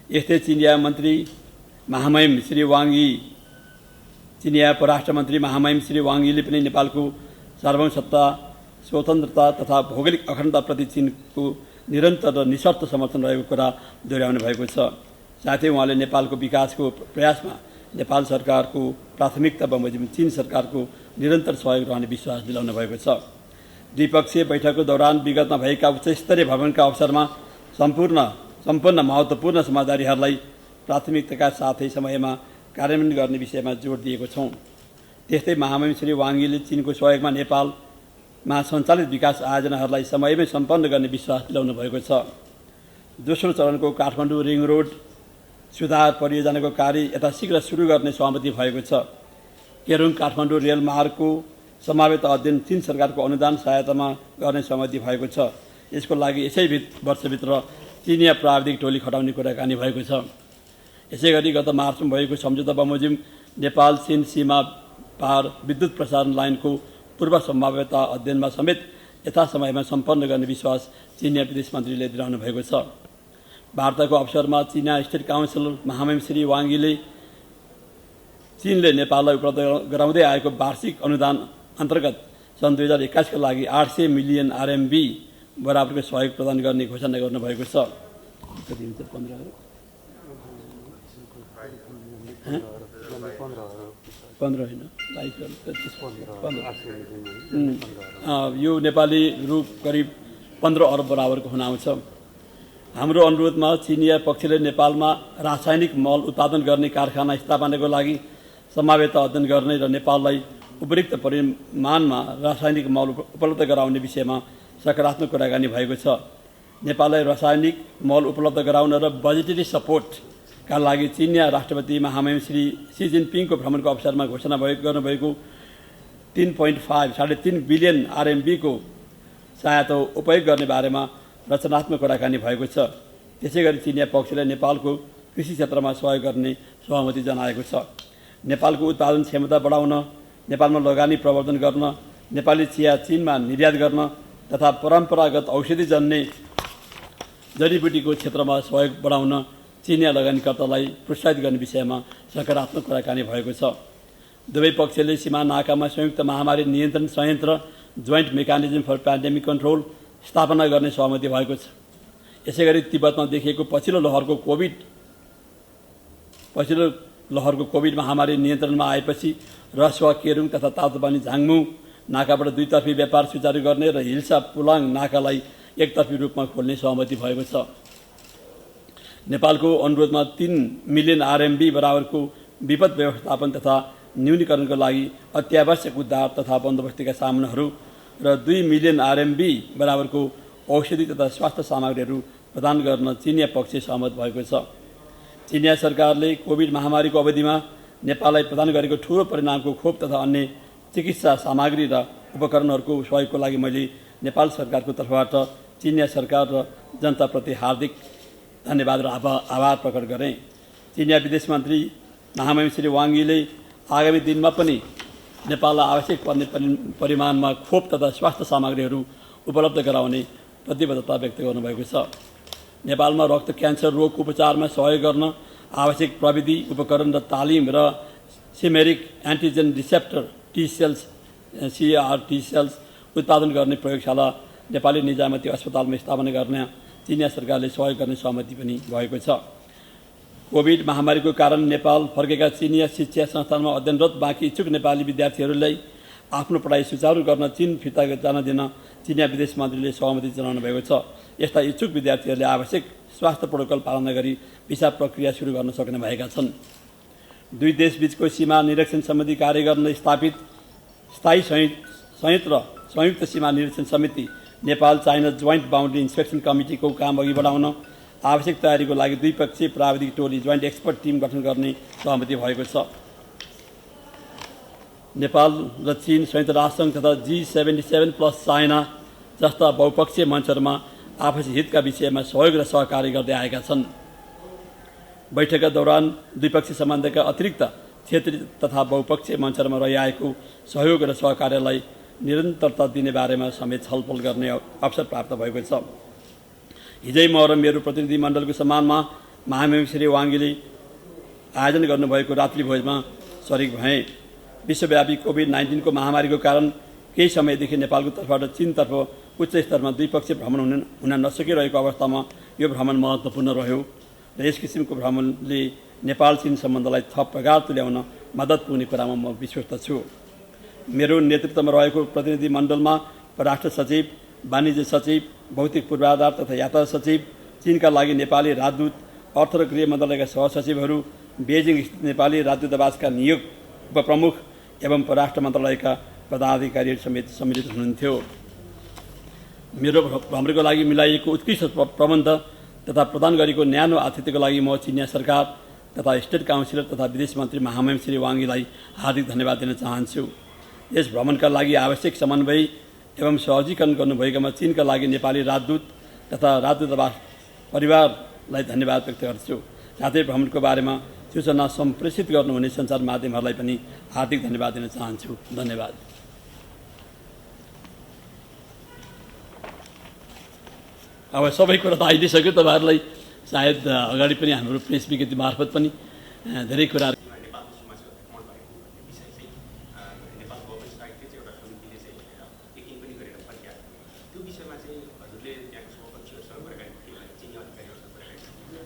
यस्तै चिनिया मन्त्री महामहिम श्री वाङ यी, चिनिया परराष्ट्र मन्त्री महामहिम श्री वाङ यीले पनि नेपालको सार्वभौमसत्ता, स्वतन्त्रता तथा भौगोलिक अखण्डताप्रति चीनको निरन्तर र निशर्त समर्थन रहेको कुरा दोहोऱ्याउनु भएको छ। साथै उहाँले नेपालको विकासको प्रयासमा नेपाल सरकारको प्राथमिकता बमोजिम चीन सरकारको निरन्तर सहयोग रहने विश्वास दिलाउनु भएको छ। द्विपक्षीय बैठकको दौरान विगतमा भएका उच्चस्तरीय भ्रमणका अवसरमा सम्पूर्ण महत्त्वपूर्ण समझदारीहरूलाई प्राथमिकताका साथै समयमा कार्यान्वयन गर्ने विषयमा जोड दिएको छौँ। त्यस्तै महामहिम श्री वाङ यीले चीनको सहयोगमा नेपालमा सञ्चालित विकास आयोजनाहरूलाई समयमै सम्पन्न गर्ने विश्वास दिलाउनु भएको छ। दोस्रो चरणको काठमाडौँ रिङ रोड सुधार परियोजनाको कार्य यथाशीघ्र सुरु गर्ने सहमति भएको छ। केरुङ काठमाडौँ रेल मार्गको समावेत अध्ययन चीन सरकारको अनुदान सहायतामा गर्ने सहमति भएको छ। यसको लागि यसै वर्षभित्र चिनिया प्राविधिक टोली खटाउने कुराकानी भएको छ। यसै गरी गत मार्चमा भएको सम्झौता बमोजिम नेपाल चीन सीमा पार विद्युत प्रसारण लाइनको पूर्व सम्भाव्यता अध्ययनमा समेत यथासमयमा सम्पन्न गर्ने विश्वास चिनिया विदेश मन्त्रीले दिलाउनु भएको छ। वार्ताको अवसरमा चिनिया स्टेट काउन्सिलर महामहिम श्री वाङ्गीले चीनले नेपाललाई उपलब्ध गराउँदै आएको वार्षिक अनुदान अन्तर्गत सन् 2021 का लागि 800 मिलियन RMB बराबरको सहयोग प्रदान गर्ने घोषणा गर्नुभएको छ। कति हुन्छ 15 होइन 22 यो नेपाली रु करिब 15 अरब बराबरको हुन आउँछ। हाम्रो अनुरोधमा चिनिया पक्षले नेपालमा रासायनिक मल उत्पादन गर्ने कारखाना स्थापनाको लागि सम्भाव्यता अध्ययन गर्ने र नेपाललाई उपयुक्त परिमाणमा रासायनिक मल उपलब्ध गराउने विषयमा सकारात्मक कुराकानी भएको छ। नेपाललाई रासायनिक मल उपलब्ध गराउन र बजेटरी सपोर्टका लागि चिनिया राष्ट्रपति महामहिम श्री सी जिनपिङको भ्रमणको अवसरमा घोषणा गर्नुभएको 3.5 बिलियन RMB को सहायता उपयोग गर्ने बारेमा रचनात्मक कुराकानी भएको छ। त्यसैगरी चिनिया पक्षले नेपालको कृषि क्षेत्रमा सहयोग गर्ने सहमति जनाएको छ। नेपालको उत्पादन क्षमता बढाउन, नेपालमा लगानी प्रवर्धन गर्न, नेपाली चिया चीनमा निर्यात गर्न तथा परम्परागत औषधिजन्य जडीबुटीको क्षेत्रमा सहयोग बढाउन चिनिया लगानीकर्तालाई प्रोत्साहित गर्ने विषयमा सकारात्मक कुराकानी भएको छ। दुवै पक्षले सीमा नाकामा संयुक्त महामारी नियन्त्रण संयन्त्र joint mechanism for pandemic control स्थापना गर्ने सहमति भएको छ। यसैगरी तिब्बतमा देखिएको पछिल्लो लहरको कोभिड महामारी नियन्त्रणमा आएपछि रसुवा केरुङ तथा तातोपानी झाङमु नाकाबाट दुईतर्फी व्यापार सुचारू गर्ने र हिल्सा पुलाङ नाकालाई एकतर्फी रूपमा खोल्ने सहमति भएको छ। नेपालको अनुरोधमा 3 मिलियन RMB बराबरको विपद व्यवस्थापन तथा न्यूनीकरणको लागि अत्यावश्यक उद्धार तथा बन्दोबस्तीका सामानहरू र 2 मिलियन RMB बराबरको औषधि तथा स्वास्थ्य सामग्रीहरू प्रदान गर्न चिनिया पक्ष सहमत भएको छ। चिनिया सरकारले कोभिड महामारीको अवधिमा नेपाललाई प्रदान गरेको ठूलो परिणामको खोप तथा अन्य चिकित्सा सामग्री र उपकरणहरूको सहयोगको लागि मैले नेपाल सरकारको तर्फबाट चिनिया सरकार र जनताप्रति हार्दिक धन्यवाद र आभार प्रकट गरेँ। चिनिया विदेश मन्त्री महामहिम श्री वाङ्गीले आगामी दिनमा पनि नेपाललाई आवश्यक पर्ने परिमाणमा खोप तथा स्वास्थ्य सामग्रीहरू उपलब्ध गराउने प्रतिबद्धता व्यक्त गर्नुभएको छ। नेपालमा रक्त क्यान्सर रोगको उपचारमा सहयोग गर्न आवश्यक प्रविधि उपकरण र तालिम र सिमेरिक एन्टिजेन रिसेप्टर T-सेल्स CAR-T सेल्स उत्पादन गर्ने प्रयोगशाला नेपाली निजामती अस्पतालमा स्थापना गर्न चिनिया सरकारले सहयोग गर्ने सहमति पनि भएको छ। कोभिड महामारीको कारण नेपाल फर्केका चिनिया शिक्षा संस्थानमा अध्ययनरत बाँकी इच्छुक नेपाली विद्यार्थीहरूलाई आफ्नो पढाइ सुचारू गर्न चीन फिर्ता जान दिन चिनिया विदेश मन्त्रीले सहमति जनाउनु भएको छ। यस्ता इच्छुक विद्यार्थीहरूले आवश्यक स्वास्थ्य प्रोटोकल पालना गरी भिसा प्रक्रिया सुरु गर्न सक्ने भएका छन्। दुई देशबीचको सीमा निरीक्षण सम्बन्धी कार्य गर्न स्थापित स्थायी संयुक्त सीमा निरीक्षण समिति नेपाल चाइना जोइन्ट बाउन्ड्री इन्स्पेक्सन कमिटीको काम अघि बढाउन आवश्यक तयारीको लागि द्विपक्षीय प्राविधिक टोली जोइन्ट एक्सपर्ट टिम गठन गर्ने सहमति भएको छ। नेपाल र चीन संयुक्त राष्ट्रसङ्घ तथा G77+ चाइना जस्ता बहुपक्षीय मञ्चहरूमा आपसी हितका विषयमा सहयोग र सहकार्य गर्दै आएका छन्। बैठकका दौरान द्विपक्षीय सम्बन्धका अतिरिक्त क्षेत्रीय तथा बहुपक्षीय मञ्चहरूमा रहिआएको सहयोग र सहकार्यलाई निरन्तरता दिने बारेमा समेत छलफल गर्ने अवसर प्राप्त भएको छ। हिजै म र मेरो प्रतिनिधि मण्डलको सम्मानमा महामहिम श्री वाङ्गीले आयोजन गर्नुभएको रात्रि भोजमा सरिक भएँ। विश्वव्यापी कोभिड-19 को महामारीको कारण केही समयदेखि नेपालको तर्फबाट चीनतर्फ उच्च स्तरमा द्विपक्षीय भ्रमण हुन नसकिरहेको अवस्थामा यो भ्रमण महत्त्वपूर्ण रह्यो र यस किसिमको भ्रमणले नेपाल चीन सम्बन्धलाई थप प्रगाढ तुल्याउन मद्दत पुग्ने कुरामा म विश्वस्त छु। मेरो नेतृत्वमा रहेको प्रतिनिधि मण्डलमा परराष्ट्र सचिव, वाणिज्य सचिव, भौतिक पूर्वाधार तथा यातायात सचिव, चीनका लागि नेपाली राजदूत, अर्थ र गृह मन्त्रालयका सहसचिवहरू, बेजिङ स्थित नेपाली राजदूतावासका नियुक्त उपप्रमुख एवं परराष्ट्र मन्त्रालयका पदाधिकारीहरू समेत सम्मिलित हुनुहुन्थ्यो। मेरो भ्रमणको लागि मिलाइएको उत्कृष्ट प्रबन्ध तथा प्रदान गरेको न्यानो आतिथ्यको लागि म चिनिया सरकार तथा स्टेट काउन्सिलर तथा विदेश मन्त्री महामहिम श्री वाङ्गीलाई हार्दिक धन्यवाद दिन चाहन्छु। यस भ्रमणका लागि आवश्यक समन्वय एवं सहजीकरण गर्नुभएकोमा चीनका लागि नेपाली राजदूत तथा राजदूतावास परिवारलाई धन्यवाद व्यक्त गर्छु। साथै भ्रमणको बारेमा सूचना सम्प्रेषित गर्नुहुने सञ्चार माध्यमहरूलाई पनि हार्दिक धन्यवाद दिन चाहन्छु। धन्यवाद। अब सबै कुरा त आइदिइसक्यो। तपाईँहरूलाई सायद अगाडि पनि हाम्रो प्रेस विज्ञप्ति मार्फत पनि धेरै कुरा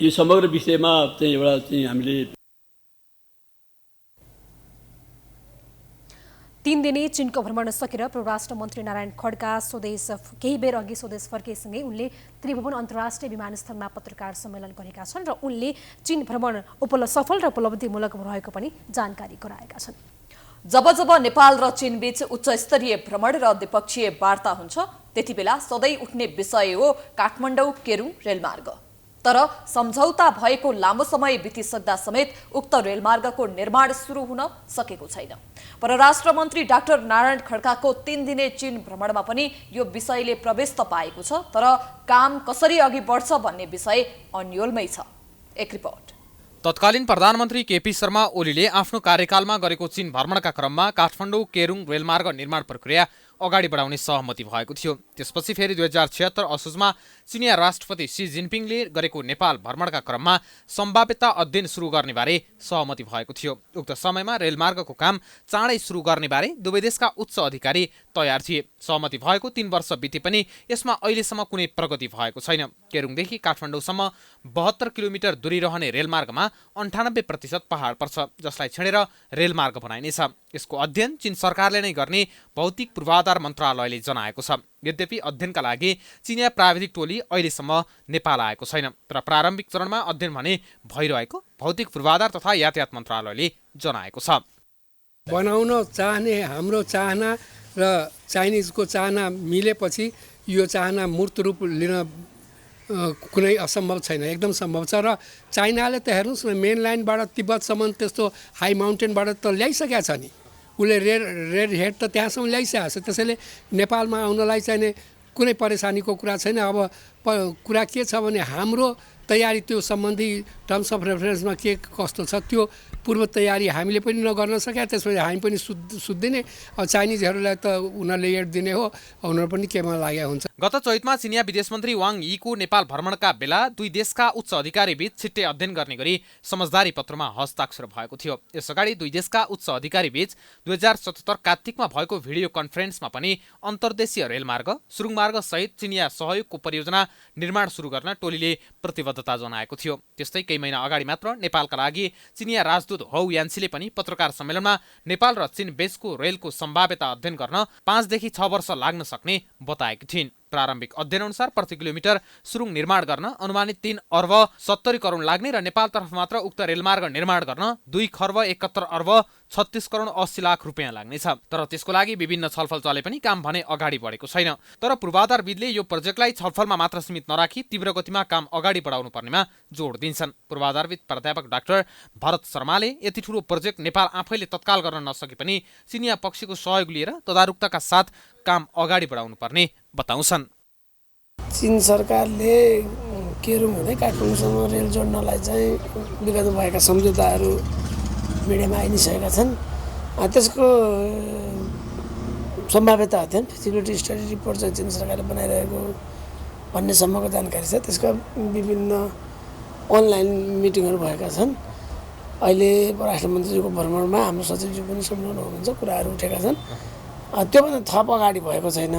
यो समग्र विषयमा चाहिँ एउटा चाहिँ हामीले 3 दिने चीनको भ्रमण सकेर परराष्ट्र मन्त्री नारायण खड्का केही बेर अघि स्वदेश फर्केसँगै उनले त्रिभुवन अन्तर्राष्ट्रिय विमानस्थलमा पत्रकार सम्मेलन गरेका छन् र उनले चीन भ्रमण सफल र उपलब्धिमूलक रहेको पनि जानकारी गराएका छन्। जब जब नेपाल र चीन बीच उच्च स्तरीय भ्रमण र द्विपक्षीय वार्ता हुन्छ त्यति बेला सधैँ उठ्ने विषय हो काठमाडौँ केरुङ रेलमार्ग। तर सम्झौता भएको लामो समय बितिसक्दा समेत उक्त रेलमार्गको निर्माण सुरु हुन सकेको छैन। परराष्ट्र मन्त्री डाक्टर नारायण खड्काको 3 दिने चीन भ्रमणमा पनि यो विषयले प्रवेश त पाएको छ, तर काम कसरी अघि बढ्छ भन्ने विषय अन्योलमै छ। एक रिपोर्ट। तत्कालीन प्रधानमन्त्री केपी शर्मा ओलीले आफ्नो कार्यकालमा गरेको चीन भ्रमणका क्रममा काठमाडौँ केरुङ रेलमार्ग निर्माण प्रक्रिया अगाडि बढाउने सहमति भएको थियो। त्यसपछि फेरि 2076 असोजमा चिनिया राष्ट्रपति सी जिनपिङले गरेको नेपाल भ्रमणका क्रममा सम्भाव्यता अध्ययन सुरु गर्ने बारे सहमति भएको थियो। उक्त समयमा रेलमार्गको काम चाँडै सुरु गर्ने बारे दुवै देशका उच्च अधिकारी तयार थिए। सहमति भएको 3 वर्ष बिते पनि यसमा अहिलेसम्म कुनै प्रगति भएको छैन। केरुङदेखि काठमाडौँसम्म 72 किलोमिटर दूरी रहने रेलमार्गमा 98% पहाड पर्छ, जसलाई छेडेर रेलमार्ग बनाइनेछ। यसको अध्ययन चीन सरकारले नै गर्ने भौतिक पूर्वाधार मन्त्रालयले जनाएको छ। यद्यपि अध्ययनका लागि चिनिया प्राविधिक टोली अहिलेसम्म नेपाल आएको छैन, तर प्रारम्भिक चरणमा अध्ययन भने भइरहेको भौतिक पूर्वाधार तथा यातायात मन्त्रालयले जनाएको छ। बनाउन चाहने हाम्रो चाहना र चाइनिजको चाहना मिलेपछि यो चाहना मूर्त रूप लिन कुनै असम्भव छैन, एकदम सम्भव छ। र चाइनाले त हेर्नुहोस् न, मेन लाइनबाट तिब्बतसम्म त्यस्तो हाई माउन्टेनबाट त ल्याइसकेको छ नि, उसले रेड हेड त त्यहाँसम्म ल्याइसकेको छ। त्यसैले नेपालमा आउनलाई चाहिने कुनै परेशानीको कुरा छैन। अब कुरा के छ भने हाम्रो तयारी त्यो सम्बन्धी टर्म्स अफ रेफरेन्समा के कस्तो छ त्यो पूर्व तयारी हामीले पनि नगर्न सके, त्यसपछि हामी पनि सुत्दिने। अब चाइनिजहरूलाई त उनीहरूले एड दिने हो, उनीहरू पनि केमा लागेको हुन्छ। गत चैतमा चिनिया विदेश मन्त्री वाङ यीको नेपाल भ्रमणका बेला दुई देशका उच्च अधिकारी बीच छिट्टै अध्ययन गर्ने गरी समझदारी पत्रमा हस्ताक्षर भएको थियो। यसअगाडि दुई देशका उच्च अधिकारी बीच 2077 कार्तिकमा भएको भिडियो कन्फरेन्समा पनि अन्तर्देशीय रेलमार्ग, सुरुङमार्ग सहित चिनिया सहयोगको परियोजना निर्माण सुरु गर्न टोलीले प्रतिबद्धता जनाएको थियो। त्यस्तै केही महिना अगाडि मात्र नेपालका लागि चिनिया राजदूत हौ यान्सीले पनि पत्रकार सम्मेलनमा नेपाल र चीन बीचको रेलको सम्भाव्यता अध्ययन गर्न 5 देखि 6 वर्ष लाग्न सक्ने बताएकी थिइन्। प्रारम्भिक अध्ययन अनुसार प्रति किलोमिटर सुरुङ निर्माण गर्न अनुमानित 3 अर्ब 70 करोड लाग्ने र नेपालतर्फ मात्र उक्त रेलमार्ग निर्माण गर्न 2 खर्ब 71 अर्ब 36 करोड 80 लाख रुपियाँ लाग्नेछ। तर त्यसको लागि विभिन्न छलफल चले पनि काम भने अगाडि बढेको छैन। तर पूर्वाधारविदले यो प्रोजेक्टलाई छलफलमा मात्र सीमित नराखी तीव्र गतिमा काम अगाडि बढाउनु पर्नेमा जोड दिन्छन्। पूर्वाधारविद प्राध्यापक डाक्टर भरत शर्माले यति ठूलो प्रोजेक्ट नेपाल आफैले तत्काल गर्न नसके पनि चिनिया पक्षको सहयोग लिएर तदारुकताका साथ काम अगाडि बढाउनु पर्ने बताउँछन्। चीन सरकारले केरुङ हुँदै काठमाडौँसम्म रेल जोड्नलाई चाहिँ विगतमा भएका सम्झौताहरू मिडियामा आइ नै सकेका छन्। त्यसको सम्भाव्यता अध्ययन फिजिबिलिटी स्टडी रिपोर्ट चाहिँ चीन सरकारले बनाइरहेको भन्नेसम्मको जानकारी छ। त्यसका विभिन्न अनलाइन मिटिङहरू भएका छन्। अहिले परराष्ट्र मन्त्रीज्यूको भ्रमणमा हाम्रो सचिवज्यू पनि संलग्न हुनुहुन्छ, कुराहरू उठेका छन्। त्योभन्दा थप अगाडि भएको छैन।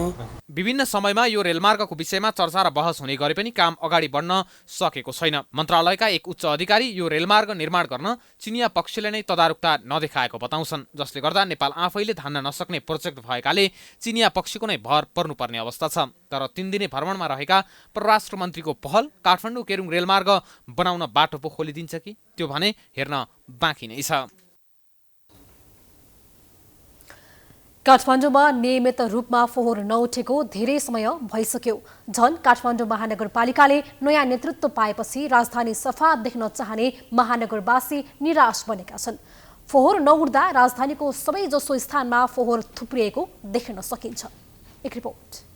विभिन्न समयमा यो रेलमार्गको विषयमा चर्चा र बहस हुने गरे पनि काम अगाडि बढ्न सकेको छैन। मन्त्रालयका एक उच्च अधिकारी यो रेलमार्ग निर्माण गर्न चिनिया पक्षले नै तदारुकता नदेखाएको बताउँछन्, जसले गर्दा नेपाल आफैले धान्न नसक्ने प्रोजेक्ट भएकाले चिनिया पक्षको नै भर पर्नुपर्ने अवस्था छ। तर 3 दिने भ्रमणमा रहेका परराष्ट्र मन्त्रीको पहल काठमाडौँ केरुङ रेलमार्ग बनाउन बाटो पो खोलिदिन्छ कि त्यो भने हेर्न बाँकी नै छ। काठमाडौँमा नियमित रूपमा फोहोर नउठेको धेरै समय भइसक्यो। झन् काठमाडौँ महानगरपालिकाले नयाँ नेतृत्व पाएपछि राजधानी सफा देख्न चाहने महानगरवासी निराश बनेका छन्। फोहोर नउठ्दा राजधानीको सबैजसो स्थानमा फोहोर थुप्रिएको देख्न सकिन्छ। एक रिपोर्ट।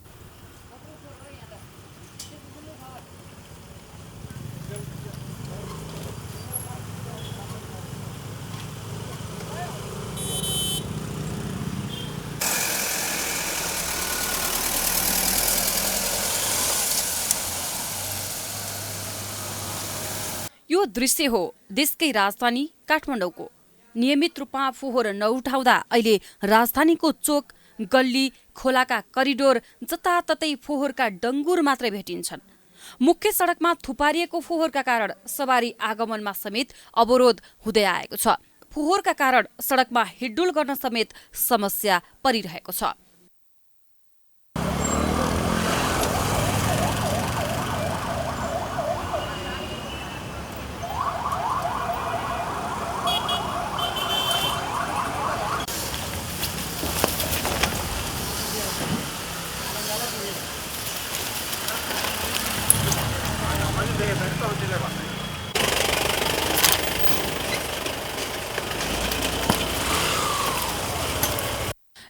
यो दृश्य हो देशकै राजधानी काठमाडौँको। नियमित रूपमा फोहोर नउठाउँदा अहिले राजधानीको चोक, गल्ली, खोलाका करिडोर जताततै फोहोरका डङ्गुर मात्रै भेटिन्छन्। मुख्य सडकमा थुपारिएको फोहोरका कारण सवारी आगमनमा समेत अवरोध हुँदै आएको छ। फोहोरका कारण सडकमा हिड्डुल गर्न समेत समस्या परिरहेको छ।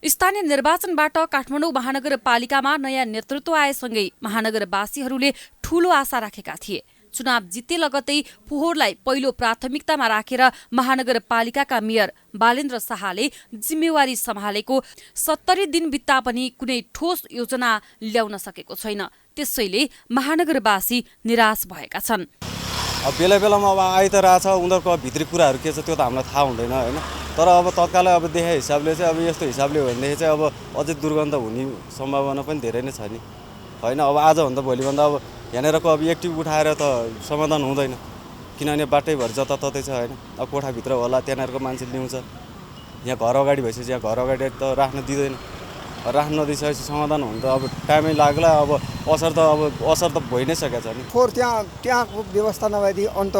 स्थानीय निर्वाचनबाट काठमाडौँ महानगरपालिकामा नयाँ नेतृत्व आएसँगै महानगरवासीहरूले ठूलो आशा राखेका थिए। चुनाव जिते लगतै फोहोरलाई पहिलो प्राथमिकतामा राखेर महानगरपालिकाका मेयर बालेन्द्र शाहले जिम्मेवारी सम्हालेको 70 दिन बित्ता पनि कुनै ठोस योजना ल्याउन सकेको छैन। त्यसैले महानगरवासी निराश भएका छन्। बेला बेलामा अब आइ त रहेछ, उनीहरूको भित्री कुराहरू के छ त्यो त हामीलाई थाहा हुँदैन होइन। तर अब तत्कालै अब देखे हिसाबले चाहिँ अब यस्तो हिसाबले हो भनेदेखि चाहिँ अब अझै दुर्गन्ध हुने सम्भावना पनि धेरै नै छ नि होइन। अब आजभन्दा भोलिभन्दा अब यहाँनिरको अब एक्टिभ उठाएर त समाधान हुँदैन, किनभने बाटैभरि जताततै छ होइन। अब कोठाभित्र होला, त्यहाँनिरको मान्छे ल्याउँछ, यहाँ घर अगाडि भइसकेपछि यहाँ घर अगाडि त राख्न दिँदैन। राख्न नदिइसकेपछि समाधान हुनु त अब टाइमै लाग्ला। अब असर त भइ नै सकेको छ नि। फोहोर त्यहाँको व्यवस्था नभएदेखि अन्त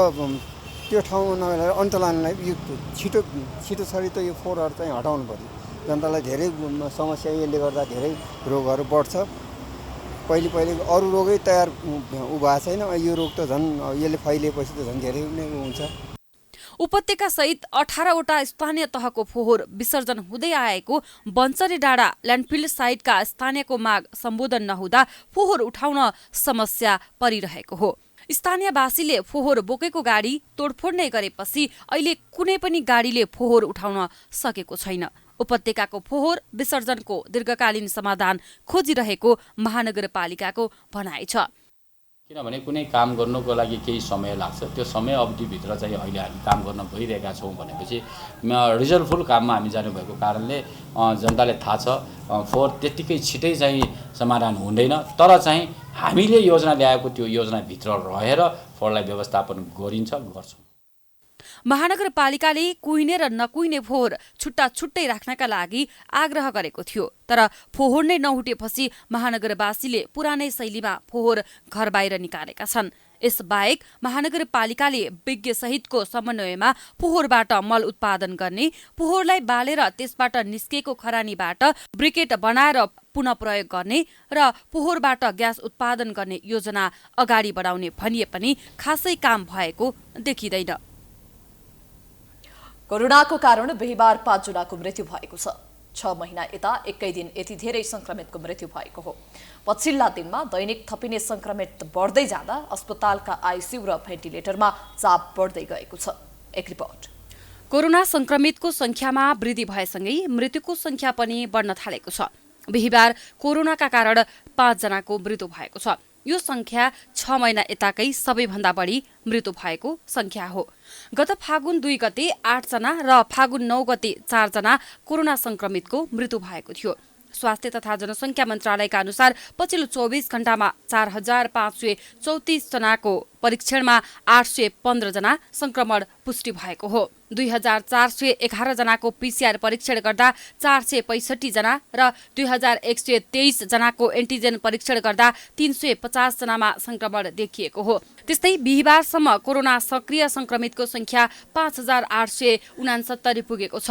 त्यो ठाउँमा नभएर अन्तलानलाई यो छिटो त यो फोहोरहरू चाहिँ हटाउनु पर्यो। जनतालाई धेरै समस्या यसले गर्दा धेरै रोगहरू बढ्छ। पहिले अरू रोगै तयार भएको छैन, यो रोग त झन् यसले फैलिएपछि त झन् धेरै नै हुन्छ। उपत्यका सहित 18वटा स्थानीय तहको फोहोर विसर्जन हुँदै आएको बन्चरे डाँडा ल्यान्डफिल्ड साइटका स्थानीयको माग सम्बोधन नहुँदा फोहोर उठाउन समस्या परिरहेको हो। स्थानीयवासीले फोहोर बोकेको गाडी तोडफोड नै गरेपछि अहिले कुनै पनि गाडीले फोहोर उठाउन सकेको छैन। उपत्यकाको फोहोर विसर्जनको दीर्घकालीन समाधान खोजिरहेको महानगरपालिकाको भनाइ छ। किनभने कुनै काम गर्नुको लागि केही समय लाग्छ, त्यो समय अवधिभित्र चाहिँ अहिले हामी काम गर्न गइरहेका छौँ भनेपछि रिजल्टफुल काममा हामी जानुभएको कारणले जनताले थाहा छ फोहोर त्यत्तिकै छिटै चाहिँ समाधान हुँदैन। तर चाहिँ हामीले योजना ल्याएको त्यो योजनाभित्र रहेर फोहोरलाई व्यवस्थापन गर्छौँ। महानगरपालिकाले कुहिने र नकुहिने फोहोर छुट्टै राख्नका लागि आग्रह गरेको थियो। तर फोहोर नै नहुटेपछि महानगरवासीले पुरानै शैलीमा फोहोर घर बाहिर निकालेका छन्। यसबाहेक महानगरपालिकाले विज्ञ सहितको समन्वयमा फोहोरबाट मल उत्पादन गर्ने, फोहोरलाई बालेर त्यसबाट निस्केको खरानीबाट ब्रिकेट बनाएर पुनः प्रयोग गर्ने र फोहोरबाट ग्यास उत्पादन गर्ने योजना अगाडि बढाउने भनिए पनि खासै काम भएको देखिँदैन। कोरोनाको कारण बिहिबार 5 जनाको मृत्यु भएको छ। 6 महिना यता एकै दिन यति धेरै संक्रमितको मृत्यु भएको हो। पछिल्ला दिनमा दैनिक थपिने संक्रमित बढ्दै जाँदा अस्पतालका आइसियु र भेन्टिलेटरमा चाप बढ्दै गएको छ। एक रिपोर्ट। कोरोना संक्रमितको संख्यामा वृद्धि भएसँगै मृत्युको संख्या पनि बढ्न थालेको छ। बिहिबार कोरोनाका कारण 5 जनाको मृत्यु भएको छ। यो संख्या 6 महिना यताकै सबैभन्दा बढी मृत्यु भएको संख्या हो। गत फागुन 2 गते 8 जना र फागुन 9 गते 4 जना कोरोना संक्रमितको मृत्यु भएको थियो। स्वास्थ्य तथा जनसङ्ख्या मन्त्रालयका अनुसार पछिल्लो 24 घण्टामा 4534 जनाको परीक्षणमा 815 जना संक्रमण पुष्टि भएको हो। 2411 जनाको पीसीआर परीक्षण गर्दा 465 जना र 2123 जनाको एन्टिजेन परीक्षण गर्दा 350 जनामा संक्रमण देखिएको हो। त्यस्तै बिहिबारसम्म कोरोना सक्रिय संक्रमितको संख्या 5869 पुगेको छ,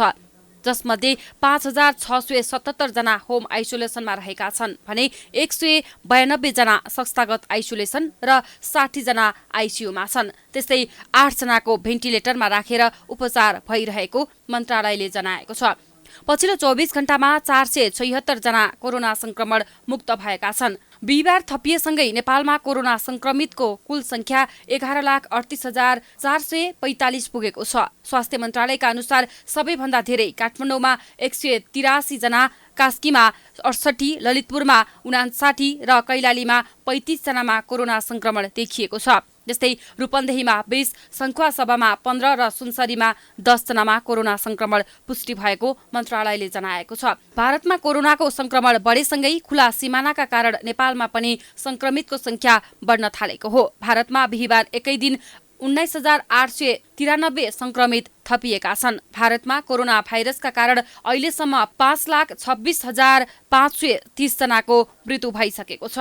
जसमध्ये 5677 जना होम आइसोलेसनमा रहेका छन् भने 192 जना संस्थागत आइसोलेसन र 60 जना आइसियुमा छन्। त्यस्तै 8 जनाको भेन्टिलेटरमा राखेर उपचार भइरहेको मन्त्रालयले जनाएको छ। पछिल्लो 24 घण्टामा 476 जना कोरोना संक्रमण मुक्त भएका छन्। बिहिबार थपिएसँगै नेपालमा कोरोना संक्रमितको कुल संख्या 11,38,445 पुगेको छ। स्वास्थ्य मन्त्रालयका अनुसार सबैभन्दा धेरै काठमाडौँमा 183 जना, कास्कीमा 68, ललितपुरमा 59 र कैलालीमा 35 जनामा कोरोना संक्रमण देखिएको छ। त्यस्तै रूपन्देहीमा 20, सङ्खुवासभामा 15 र सुनसरीमा 10 जनामा कोरोना संक्रमण पुष्टि भएको मन्त्रालयले जनाएको छ। भारतमा कोरोनाको संक्रमण बढेसँगै खुला सिमानाका कारण नेपालमा पनि संक्रमितको संख्या बढ्न थालेको हो। भारतमा बिहीबार एकै दिन 19,893 संक्रमित थपिएका छन्। भारतमा कोरोना भाइरसका कारण अहिलेसम्म 5,26,530 जनाको मृत्यु भइसकेको छ।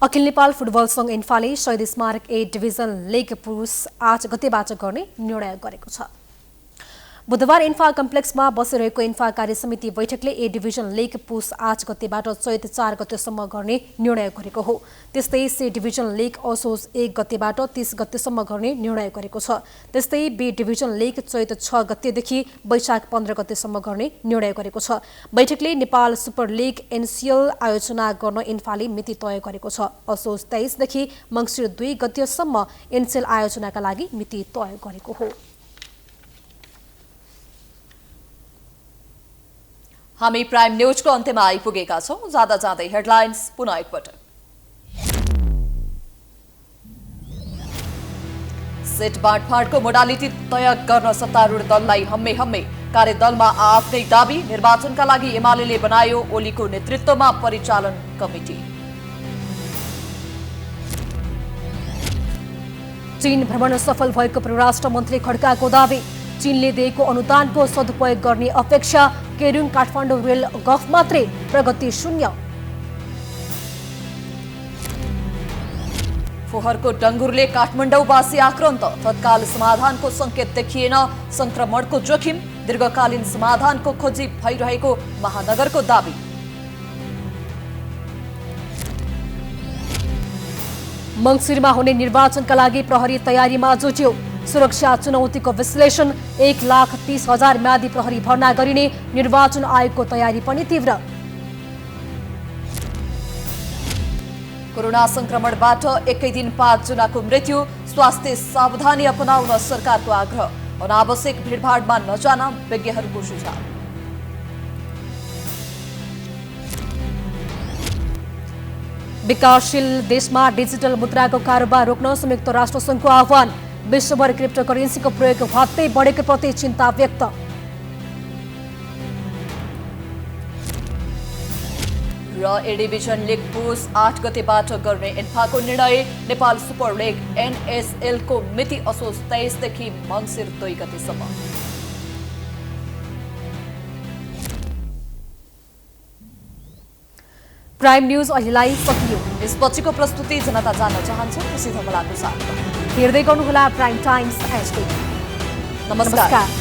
अखिल नेपाल फुटबल सङ्घ इन्फाले शहीद स्मारक ए डिभिजन लिग पुरुष 8 गतेबाट गर्ने निर्णय गरेको छ। बुधबार इन्फा कम्प्लेक्समा बसिरहेको इन्फा कार्य समिति बैठकले ए डिभिजन लिग पुस 8 गतेबाट चैत 4 गतेसम्म गर्ने निर्णय गरेको हो। त्यस्तै सी डिभिजन लिग असोज 1 गतेबाट 30 गतेसम्म गर्ने निर्णय गरेको छ। त्यस्तै बी डिभिजन लिग चैत 6 गतेदेखि वैशाख 15 गतेसम्म गर्ने निर्णय गरेको छ। बैठकले नेपाल सुपर लिग एनसिएल आयोजना गर्न इन्फाले मिति तय गरेको छ। असोज 23 देखि मङ्सिर 2 गतेसम्म एनसिएल आयोजनाका लागि मिति तय गरेको हो। हामी प्राइम न्यूजको अन्त्यमा आइपुगेका छौं। जाँदा जाँदै हेडलाइन्स पुनः एकपटक। सीट बाँडफाँडको मोडालिटी तय गर्न सत्तारूढ दललाई हम्मे हम्मे। कार्यदलमा आफ्नै दाबी। निर्वाचनका लागि एमालेले बनायो ओलीको नेतृत्वमा परिचालन कमिटी। चीन भ्रमण सफल भएको परराष्ट्र मन्त्री खड्काको दावी। चीनले दिएको अनुदानको सदुपयोग गर्ने अपेक्षा। केरुङ काठमाडौँ रेल गफ मात्रै, प्रगति शून्य। फोहरको डङ्गुरले काठमाडौँवासी आक्रान्त। तत्काल समाधानको संकेत देखिएन। संक्रमणको जोखिम। दीर्घकालीन समाधानको खोजी भइरहेको महानगरको दावी। मङ्सिरमा हुने निर्वाचनका लागि प्रहरी तयारीमा जुट्यो। सुरक्षा चुनौतीको विश्लेषण। 1,30,000 म्यादी प्रहरी भर्ना गरिने। निर्वाचन आयोगको तयारी पनि तीव्र। कोरोना संक्रमणबाट एकै दिन 5 जनाको मृत्यु। स्वास्थ्य सावधानी अपनाउन सरकारको आग्रह। अनावश्यक भिडभाडमा नजान विज्ञहरूको सुझाव। विकासशील देशमा डिजिटल मुद्राको कारोबार रोक्न संयुक्त राष्ट्र सङ्घको आह्वान। विश्वभर क्रिप्टो करेन्सीको प्रयोग हत्तै बढेको प्रति चिन्ता व्यक्त। र ए डिभिजन लिग पुस 8 गतेबाट गर्ने इन्फाको निर्णय। नेपाल सुपर लिग एनएसएल को मिति असोज 23 देखि मङ्सिर 2 गतेसम्म। प्राइम न्यूज अहिलेलाई सकियो। यसपछिको प्रस्तुति जनता जान्न चाहन्छ कृषि धमलाको साथ। हेर्दै गर्नुहोला प्राइम टाइम्स एचडी। नमस्कार।